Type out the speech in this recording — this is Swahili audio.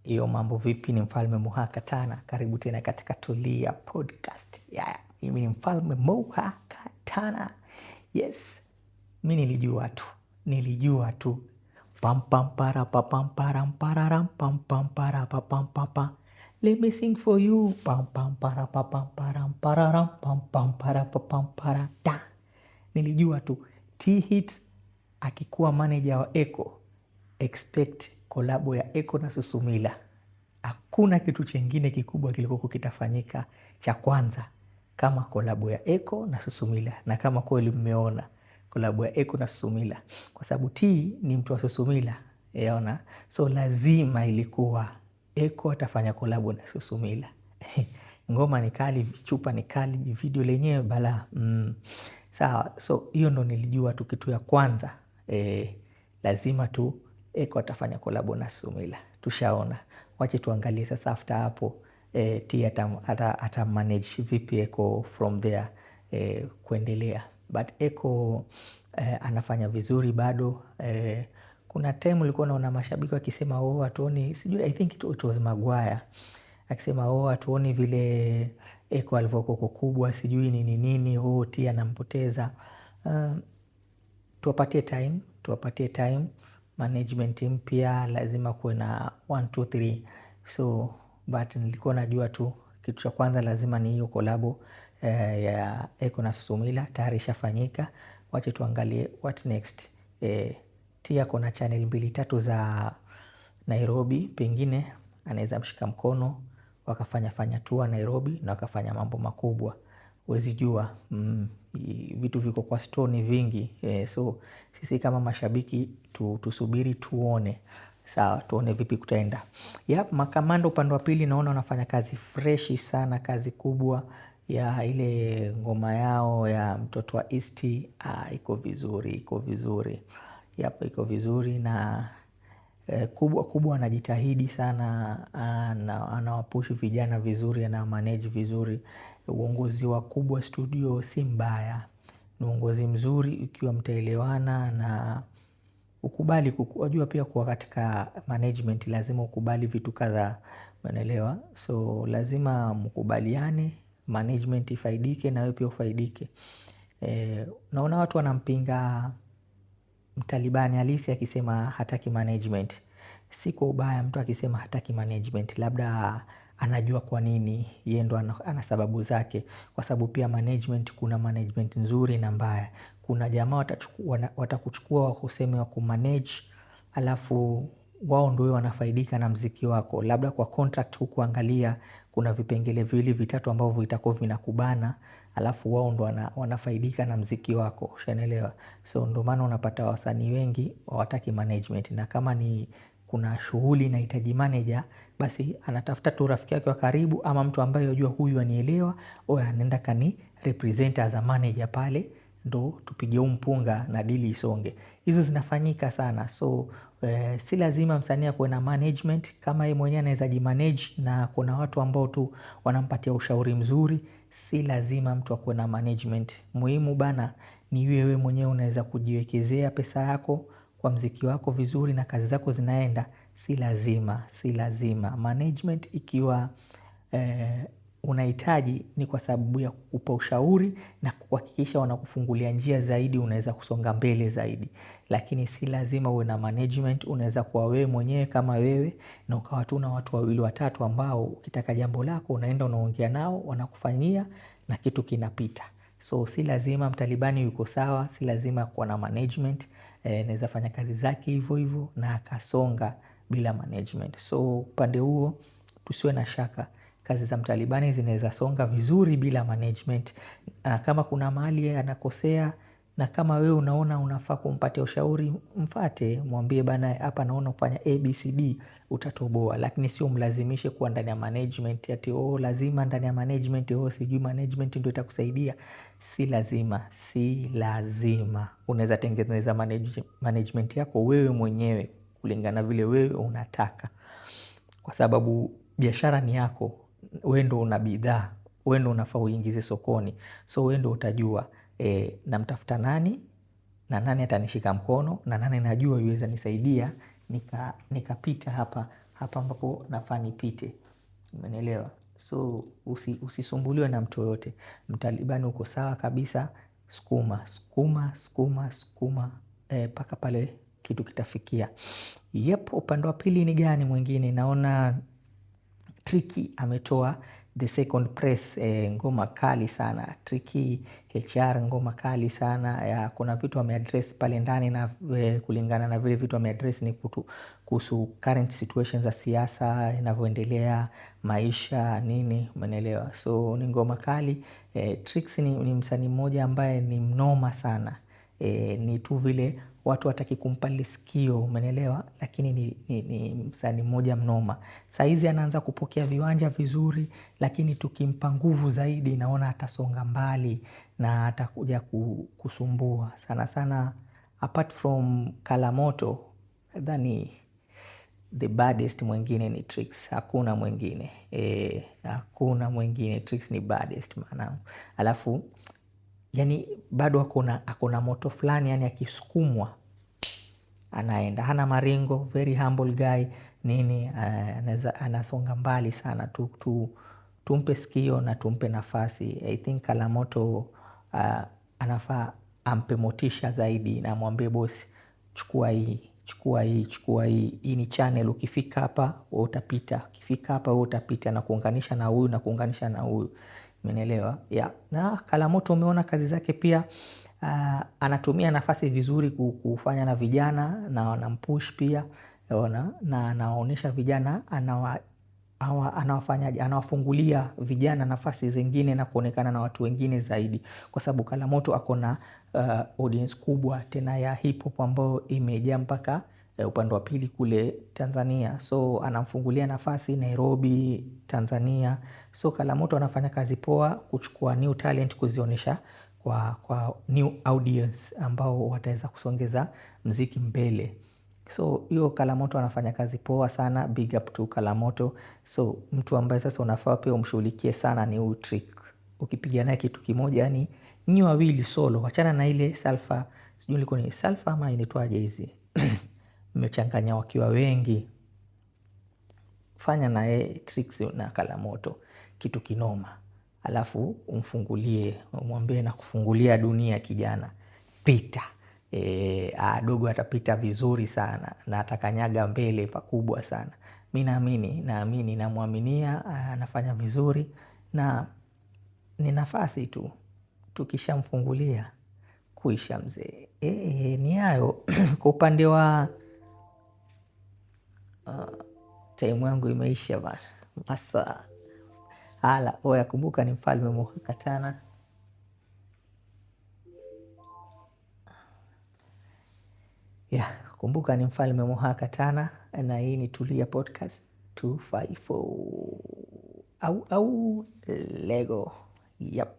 Iyo mambo vipi, ni Mfalme Moha Katana. Karibu tena katika Tulia Podcast. Mimi ni Mfalme Moha Katana. Yes, mimi nilijua tu. Pam pam para pa pam param pararam pam pam para pa pam pam. Let me sing for you. Pam pam para pa pam param pararam pam pam para pa pam para da. Nilijua tu T-Hits akikuwa manager wa Eko, expect kolabo ya Eko na Susumila. Hakuna kitu chengine kikubwa kilikuwa kitafanyika cha kwanza kama kolabo ya Eko na Susumila. Na kama kweli mmeona kolabo ya Eko na Susumila, kwa sababu T ni mtu wa Susumila, yaona. So lazima ilikuwa Eko atafanya kolabo na Susumila. Ngoma ni kali, chupa ni kali, video lenyewe bala. Sawa, so hiyo ndo nilijua tu kitu ya kwanza. Lazima tu Eko atafanya kolabo na Susumila. Tushaona. Wache tuangalie sasa after hapo T ata manage vipi Eko from there kuendelea. But Eko anafanya vizuri bado. Kuna time ulikuwa naona mashabiki wakisema hatuoni, sijui, I think it was Maguire akisema hatuoni vile Eko alivyokuwa kubwa, sijui nini T anampoteza. Tuwapatie time. Management mpya lazima kuwe na 1, 2, 3. So but nilikuwa najua tu kitu cha kwanza lazima ni hiyo kolabo ya Eko na Susumila. Tayari ishafanyika. Wache tuangalie what next. Tia kuna channel 2-3 za Nairobi, pengine anaweza mshika mkono wakafanya tour Nairobi na wakafanya mambo makubwa. Huwezi jua, vitu viko kwa stone vingi. So sisi kama mashabiki tusubiri tuone. Sawa, tuone vipi kutaenda. Makamando upande wa pili naona wanafanya kazi freshi sana, kazi kubwa ya ile ngoma yao ya mtoto wa East. Iko vizuri. Iko vizuri na kubwa anajitahidi sana, anawapushi vijana vizuri, ana manage vizuri. Uongozi wa Kubwa Studio si mbaya. Ni uongozi mzuri ikiwa mtaelewana na ukubali wajua pia kuwa katika management lazima ukubali vitu kadhaa, umeelewa? So lazima mkubaliane, management ifaidike na wewe pia ufaidike. Naona watu wanampinga Mtalibani Halisi akisema hataki management. Si kwa ubaya mtu akisema hataki management, labda anajua kwa nini, yeye ndo ana sababu zake. Kwa sababu pia management, kuna management nzuri na mbaya. Kuna jamaa watakuchukua wakuseme wa kumanage, alafu wao ndio wanafaidika na mziki wako. Labda kwa contract hukuangalia kuna vipengele 2-3 ambavyo vitakuwa vinakubana, alafu wao ndo wanafaidika na mziki wako, ushaelewa? So ndo maana unapata wasanii wengi hawataki management. Na kama ni kuna shughuli inahitaji manager, basi anatafuta tu rafiki yake wa karibu ama mtu ambaye unajua huyu anielewa, anaenda kani represent as a manager pale, ndo tupige mpunga na dili isonge. Hizo zinafanyika sana. So si lazima msanii kuwe na management. Kama yeye mwenyewe anaweza jimanage na kuna watu ambao tu wanampatia ushauri mzuri, si lazima mtu akuwe na management. Muhimu bana ni wewe mwenyewe unaweza kujiwekezea pesa yako kwa mziki wako vizuri na kazi zako zinaenda. Si lazima management. Ikiwa unahitaji ni kwa sababu ya kukupa ushauri na kuhakikisha wanakufungulia njia zaidi, unaweza kusonga mbele zaidi. Lakini si lazima uwe na management. Unaweza kuwa wewe mwenyewe kama wewe na ukawa tu na watu 2-3 ambao ukitaka jambo lako unaenda unaongea nao, wanakufanyia na kitu kinapita. So si lazima Mtalibani yuko sawa, si lazima kuwa na management. Naweza fanya kazi zake hivyo na akasonga bila management. So upande huo tusiwe na shaka, kazi za Mtalibani zinaweza songa vizuri bila management. Kama kuna mahali anakosea na kama wewe unaona unafaa kumpatia ushauri, mfuate, mwambie bana, hapa naona kufanya ABCD utatoboa. Lakini sio mlazimishe kuwa ndani ya management ati lazima ndani ya management, sijui management ndio itakusaidia. Si lazima. Unaweza tengeneza management yako wewe mwenyewe kulingana vile wewe unataka, kwa sababu biashara ni yako. Wewe ndo una bidhaa, wewe ndo unafaa uingize sokoni. So wewe ndo utajua namtafuta nani na nani atanishika mkono na nani najua yuweza nisaidia nikapita hapa ambapo nafaa nipite. Umenielewa? So usisumbuliwe na mtu yoyote. Mtalibani uko sawa kabisa, skuma mpaka pale kitu kitafikia. Upande wa pili ni gani mwingine? Naona Tricky ametoa The Second Press, ngoma kali sana. Tricky HR, ngoma kali sana. Kuna vitu ameaddress pale ndani, na kulingana na vile vitu ameaddress ni kuhusu current situations za siasa inavyoendelea, maisha nini, umeelewa? So ni ngoma kali. Trix ni msanii mmoja ambaye ni mnoma sana. Ni tu vile watu wataki kumpa sikio, umeelewa? Lakini ni msanii mmoja mnoma. Saizi anaanza kupokea viwanja vizuri, lakini tukimpa nguvu zaidi naona atasonga mbali na atakuja kusumbua sana sana. Apart from Kalamoto, nadhani the baddest mwingine ni Trix. Hakuna mwingine. Hakuna mwingine. Trix ni baddest mwanangu. Alafu yani bado akona moto fulani, yani akisukumwa anaenda, hana maringo, very humble guy nini, anasonga mbali sana. Tumpe sikio na tumpe nafasi. I think Kalamoto anafaa ampe motisha zaidi, na mwambie boss, chukua hii ni channel, ukifika hapa wewe utapita, ukifika hapa wewe utapita, na kuunganisha na huyu na kuunganisha na huyu. Umeelewa? Na Kalamoto umeona kazi zake pia, anatumia nafasi vizuri kufanya na vijana, na anampush pia, na anaonyesha vijana, anawafungulia vijana nafasi zingine na kuonekana na watu wengine zaidi, kwa sababu Kalamoto akona audience kubwa tena ya hip hop ambayo imejaa mpaka upande wa pili kule Tanzania. So anamfungulia nafasi Nairobi, Tanzania. So Kalamoto anafanya kazi poa kuchukua new talent, kuzionyesha kwa new audience ambao wataweza kusongeza mziki mbele. So hiyo Kalamoto anafanya kazi poa sana, big up to Kalamoto. So mtu ambaye sasa unafaa pia umshughulikie sana ni huyu Trick. Ukipiga naye kitu kimoja, yani nyi wawili solo, wachana na ile Salfa, sijui ilikuwa ni Salfa ama inaitwaje hizi mmechanganya wakiwa wengi. Fanya na Trix na Kalamoto kitu kinoma, alafu umfungulie, umwambie na kufungulia dunia kijana, pita. Dogo atapita vizuri sana na atakanyaga mbele pakubwa sana. Mimi naamini namwaminia, anafanya vizuri, na ni nafasi tu, tukishamfungulia kuisha mzee. Ni hayo kwa upande wa time yangu imeisha bana. Masa hala oya, kumbuka ni Mfalme Moha Katana. Kumbuka ni Mfalme Moha Katana, na hii ni Tulia Podcast 254 au Lego. Yep.